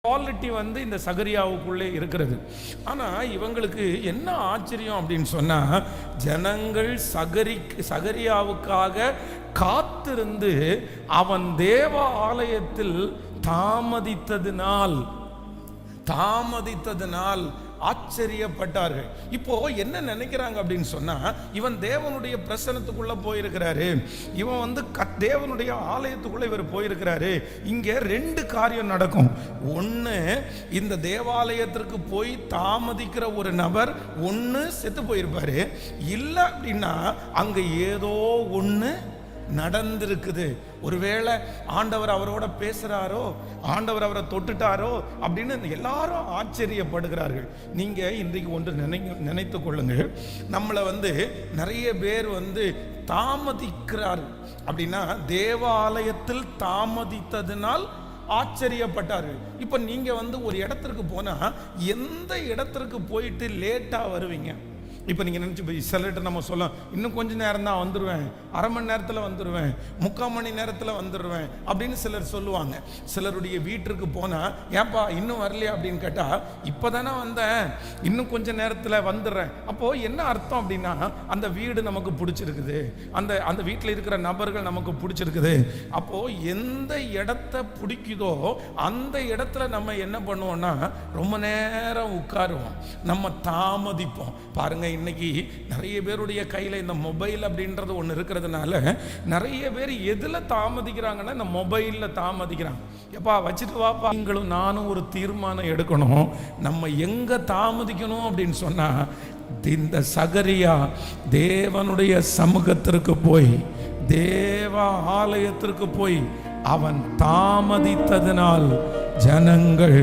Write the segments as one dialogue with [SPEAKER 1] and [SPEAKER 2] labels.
[SPEAKER 1] Quality இந்த சகரியாவுக்குள்ளே இருக்கிறது. ஆனால் இவங்களுக்கு என்ன ஆச்சரியம் அப்படின்னு சொன்னால், ஜனங்கள் சகரியாவுக்காக காத்திருந்து அவன் தேவ ஆலயத்தில் தாமதித்ததினால் ஆச்சரியப்பட்டார்கள். இப்போ என்ன நினைக்கிறாங்க அப்படின்னு சொன்னா, இவன் தேவனுடைய பிரசன்னத்துக்குள்ள போயிருக்கிறாரு, இவன் தேவனுடைய ஆலயத்துக்குள்ள இவர் போயிருக்கிறாரு. இங்க ரெண்டு காரியம் நடக்கும். ஒன்று, இந்த தேவாலயத்திற்கு போய் தாமதிக்கிற ஒரு நபர் ஒன்று செத்து போயிருப்பாரு, இல்லை அப்படின்னா அங்க ஏதோ ஒன்று நடந்திருக்குது. ஒருவேளை ஆண்டவர் அவரோட பேசுறாரோ, ஆண்டவர் அவரை தொட்டுட்டாரோ அப்படின்னு எல்லாரும் ஆச்சரியப்படுகிறார்கள். நீங்க இன்றைக்கு ஒன்று நினைத்து கொள்ளுங்கள். நம்மளை நிறைய பேர் தாமதிக்கிறார் அப்படின்னா தேவாலயத்தில் தாமதித்ததினால் ஆச்சரியப்பட்டார்கள். இப்ப நீங்க ஒரு இடத்திற்கு போனா எந்த இடத்திற்கு போயிட்டு லேட்டா வருவீங்க? இப்போ நீங்கள் நினச்சி போய் சிலர்கிட்ட நம்ம சொல்லலாம், இன்னும் கொஞ்சம் நேரம் தான் வந்துடுவேன், அரை மணி நேரத்தில் வந்துடுவேன், 3/4 மணி நேரத்தில் வந்துடுவேன் அப்படின்னு சிலர் சொல்லுவாங்க. சிலருடைய வீட்டிற்கு போனால், ஏன்பா இன்னும் வரலையா அப்படின்னு கேட்டால், இப்போ தானே வந்தேன், இன்னும் கொஞ்சம் நேரத்தில் வந்துடுறேன். அப்போது என்ன அர்த்தம் அப்படின்னா, அந்த வீடு நமக்கு பிடிச்சிருக்குது, அந்த வீட்டில் இருக்கிற நபர்கள் நமக்கு பிடிச்சிருக்குது. அப்போது எந்த இடத்த பிடிக்குதோ அந்த இடத்துல நம்ம என்ன பண்ணுவோம்னா ரொம்ப நேரம் உட்காருவோம், நம்ம தாமதிப்போம். பாருங்க, இன்னைக்கு நிறைய பேருடைய கையில் இந்த மொபைல் அப்படின்றது ஒன்று இருக்கிறதுனால நிறைய பேர் எதில் தாமதிக்கிறாங்கன்னா இந்த மொபைலில் தாமதிக்கிறாங்க. எப்பா வச்சுட்டு வாப்பா. நீங்களும் நானும் ஒரு தீர்மானம் எடுக்கணும். நம்ம எங்கே தாமதிக்கணும் அப்படின்னு சொன்னால், இந்த சகரியா தேவனுடைய சமூகத்திற்கு போய், தேவ ஆலயத்திற்கு போய் அவன் தாமதித்ததினால் ஜனங்கள்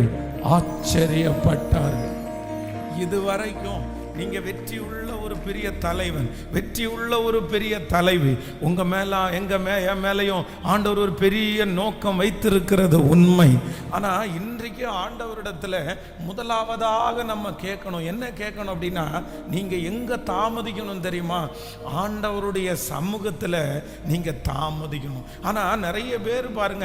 [SPEAKER 1] ஆச்சரியப்பட்டார்கள். இதுவரைக்கும் நீங்க வெற்றியுள்ள ஒரு பெரிய தலைவன், வெற்றியுள்ள ஒரு பெரிய தலைவி, உங்க மேல என் மேலையும் ஆண்டவர் ஒரு பெரிய நோக்கம் வைத்திருக்கிறது உண்மை. ஆனா இன்றைக்கு ஆண்டவரிடத்துல முதலாவதாக நம்ம கேட்கணும். என்ன கேட்கணும் அப்படின்னா, நீங்க எங்க தாமதிக்கணும் தெரியுமா? ஆண்டவருடைய சமூகத்துல நீங்க தாமதிக்கணும். ஆனா நிறைய பேர் பாருங்க,